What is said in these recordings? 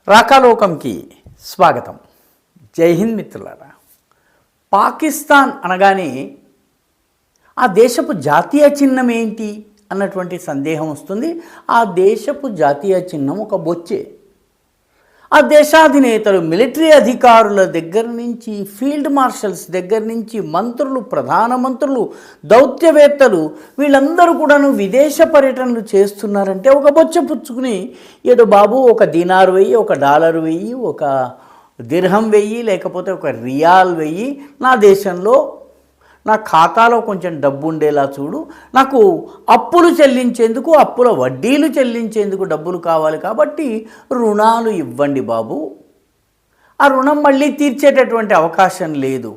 రాకాలోకంకి స్వాగతం. జై హింద్ మిత్రులారా. పాకిస్తాన్ అనగానే ఆ దేశపు జాతీయ చిహ్నం ఏంటి అన్నటువంటి సందేహం వస్తుంది. ఆ దేశపు జాతీయ చిహ్నం ఒక బొచ్చే. ఆ దేశాధినేతలు, మిలిటరీ అధికారుల దగ్గర నుంచి, ఫీల్డ్ మార్షల్స్ దగ్గర నుంచి, మంత్రులు, ప్రధానమంత్రులు, దౌత్యవేత్తలు వీళ్ళందరూ కూడాను విదేశ పర్యటనలు చేస్తున్నారంటే ఒక బొచ్చ పుచ్చుకుని ఏదో బాబు ఒక దీనార్ వెయ్యి, ఒక డాలర్ వెయ్యి, ఒక దిర్హం వెయ్యి, లేకపోతే ఒక రియాల్ వెయ్యి, నా దేశంలో నా ఖాతాలో కొంచెం డబ్బు ఉండేలా చూడు, నాకు అప్పులు చెల్లించేందుకు, అప్పుల వడ్డీలు చెల్లించేందుకు డబ్బులు కావాలి కాబట్టి రుణాలు ఇవ్వండి బాబు, ఆ రుణం మళ్ళీ తీర్చేటటువంటి అవకాశం లేదు.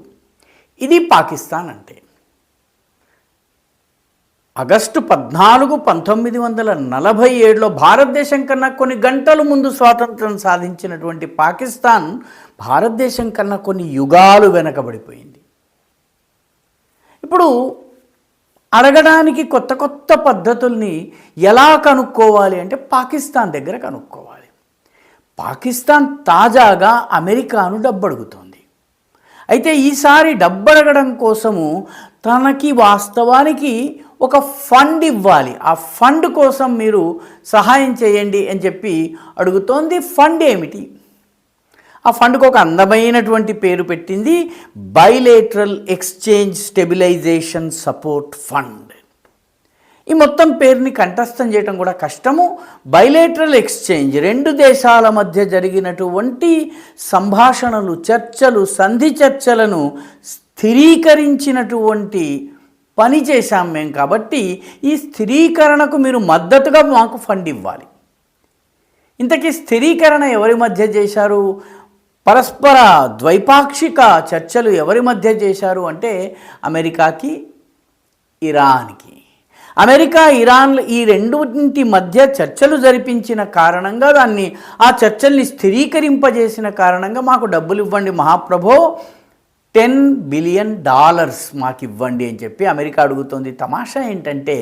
ఇది పాకిస్తాన్ అంటే. ఆగస్టు 14, 1947లో భారతదేశం కన్నా కొన్ని గంటల ముందు స్వాతంత్రం సాధించినటువంటి పాకిస్తాన్ భారతదేశం కన్నా కొన్ని యుగాలు వెనకబడిపోయింది. ఇప్పుడు అడగడానికి కొత్త కొత్త పద్ధతుల్ని ఎలా కనుక్కోవాలి అంటే పాకిస్తాన్ దగ్గర కనుక్కోవాలి. పాకిస్తాన్ తాజాగా అమెరికాను డబ్బడుగుతోంది. అయితే ఈసారి డబ్బడగడం కోసము తనకి వాస్తవానికి ఒక ఫండ్ ఇవ్వాలి. ఆ ఫండ్ కోసం మీరు సహాయం చేయండి అని చెప్పి అడుగుతోంది. ఫండ్ ఏమిటి? ఆ ఫండ్కు ఒక అందమైనటువంటి పేరు పెట్టింది, bilateral exchange stabilisation support fund. ఈ మొత్తం పేరుని కంఠస్థం చేయడం కూడా కష్టము. బైలేటరల్ ఎక్స్చేంజ్, రెండు దేశాల మధ్య జరిగినటువంటి సంభాషణలు, చర్చలు, సంధి చర్చలను స్థిరీకరించినటువంటి పని చేశాం మేము. కాబట్టి ఈ స్థిరీకరణకు మీరు మద్దతుగా మాకు ఫండ్ ఇవ్వాలి. ఇంతకీ స్థిరీకరణ ఎవరి మధ్య చేశారు? పరస్పర ద్వైపాక్షిక చర్చలు ఎవరి మధ్య చేశారు అంటే అమెరికాకి, ఇరాన్కి. అమెరికా, ఇరాన్ ఈ రెండింటి మధ్య చర్చలు జరిపించిన కారణంగా, ఆ చర్చల్ని స్థిరీకరింపజేసిన కారణంగా మాకు డబ్బులు ఇవ్వండి మహాప్రభో, $10 బిలియన్ మాకు ఇవ్వండి అని చెప్పి అమెరికా అడుగుతోంది. తమాషా ఏంటంటే,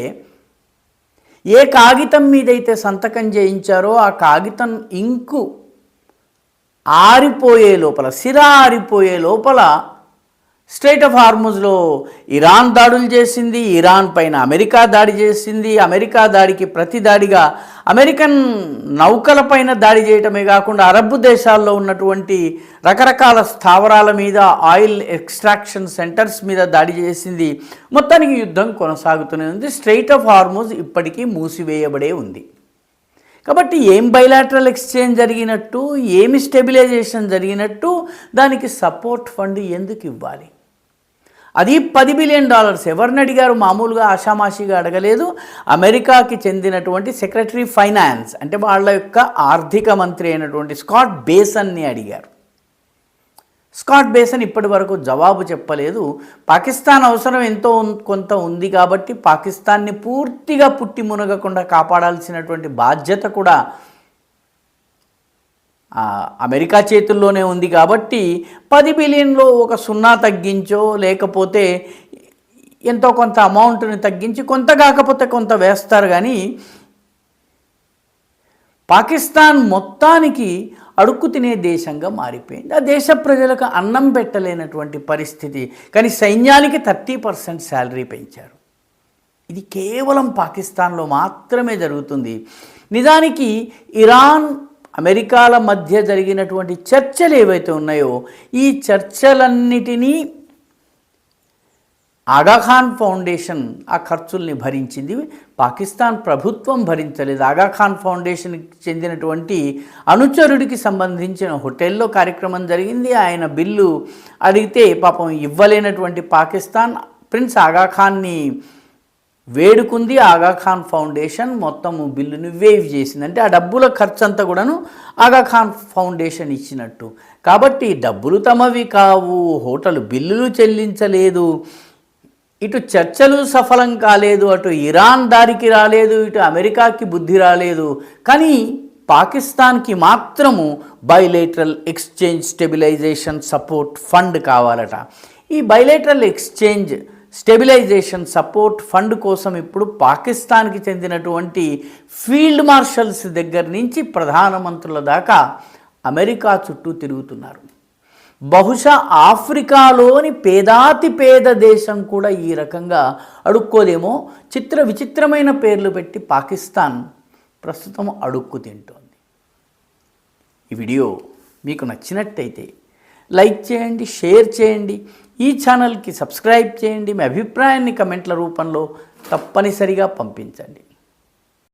ఏ కాగితం మీదైతే సంతకం చేయించారో ఆ కాగితం ఇంకు ఆరిపోయే లోపల, సిరా ఆరిపోయే లోపల స్ట్రైట్ ఆఫ్ హార్ముజ్లో ఇరాన్ దాడులు చేసింది, ఇరాన్ పైన అమెరికా దాడి చేసింది. అమెరికా దాడికి ప్రతి దాడిగా అమెరికన్ నౌకల పైన దాడి చేయటమే కాకుండా అరబ్ దేశాల్లో ఉన్నటువంటి రకరకాల స్థావరాల మీద, ఆయిల్ ఎక్స్ట్రాక్షన్ సెంటర్స్ మీద దాడి చేసింది. మొత్తానికి యుద్ధం కొనసాగుతూనే ఉంది. స్ట్రైట్ ఆఫ్ హార్ముజ్ ఇప్పటికీ మూసివేయబడే ఉంది. కాబట్టి ఏం బైలాటరల్ ఎక్స్చేంజ్ జరిగినట్టు, ఏమి స్టెబిలైజేషన్ జరిగినట్టు, దానికి సపోర్ట్ ఫండ్ ఎందుకు ఇవ్వాలి? అది $10 బిలియన్. ఎవరిని అడిగారు? మామూలుగా ఆషామాషిగా అడగలేదు. అమెరికాకి చెందినటువంటి సెక్రటరీ ఫైనాన్స్, అంటే వాళ్ళ యొక్క ఆర్థిక మంత్రి అయినటువంటి స్కాట్ బేసన్ని అడిగారు. స్కాట్ బేసన్ ఇప్పటి వరకు జవాబు చెప్పలేదు. పాకిస్తాన్ అవసరం ఎంతో కొంత ఉంది కాబట్టి పాకిస్తాన్ని పూర్తిగా పుట్టి మునగకుండా కాపాడాల్సినటువంటి బాధ్యత కూడా అమెరికా చేతుల్లోనే ఉంది. కాబట్టి $10 బిలియన్లో ఒక 0 తగ్గించో, లేకపోతే ఎంతో కొంత అమౌంట్ని తగ్గించి కొంత కాకపోతే కొంత వేస్తారు. కానీ పాకిస్తాన్ మొత్తానికి అడుక్కు తినే దేశంగా మారిపోయింది. ఆ దేశ ప్రజలకు అన్నం పెట్టలేనటువంటి పరిస్థితి. కానీ సైన్యానికి 30% శాలరీ పెంచారు. ఇది కేవలం పాకిస్తాన్లో మాత్రమే జరుగుతుంది. నిజానికి ఇరాన్, అమెరికాల మధ్య జరిగినటువంటి చర్చలు ఏవైతే ఉన్నాయో ఈ చర్చలన్నిటినీ ఆగాఖాన్ ఫౌండేషన్ ఆ ఖర్చుల్ని భరించింది. పాకిస్తాన్ ప్రభుత్వం భరించలేదు. ఆగాఖాన్ ఫౌండేషన్కి చెందినటువంటి అనుచరుడికి సంబంధించిన హోటల్లో కార్యక్రమం జరిగింది. ఆయన బిల్లు అడిగితే పాపం ఇవ్వలేనటువంటి పాకిస్తాన్ ప్రిన్స్ ఆగాఖాన్ని వేడుకుంది. ఆగాఖాన్ ఫౌండేషన్ మొత్తము బిల్లుని వేవ్ చేసింది. అంటే ఆ డబ్బుల ఖర్చు అంతా కూడాను ఆగాఖాన్ ఫౌండేషన్ ఇచ్చినట్టు. కాబట్టి డబ్బులు తమవి కావు, హోటల్ బిల్లులు చెల్లించలేదు, ఇటు చర్చలు సఫలం కాలేదు, అటు ఇరాన్ దారికి రాలేదు, ఇటు అమెరికాకి బుద్ధి రాలేదు. కానీ పాకిస్తాన్కి మాత్రము bilateral exchange stabilisation support fund కావాలట. ఈ bilateral exchange stabilisation support fund కోసం ఇప్పుడు పాకిస్తాన్కి చెందినటువంటి ఫీల్డ్ మార్షల్స్ దగ్గర నుంచి ప్రధానమంత్రుల దాకా అమెరికా చుట్టూ తిరుగుతున్నారు. బహుశా ఆఫ్రికాలోని పేదాతి పేద దేశం కూడా ఈ రకంగా అడుక్కోదేమో. విచిత్రమైన పేర్లు పెట్టి పాకిస్తాన్ ప్రస్తుతం అడుక్కు తింటోంది. ఈ వీడియో మీకు నచ్చినట్టయితే లైక్ చేయండి, షేర్ చేయండి, ఈ ఛానల్కి సబ్స్క్రైబ్ చేయండి. మీ అభిప్రాయాన్ని కమెంట్ల రూపంలో తప్పనిసరిగా పంపించండి.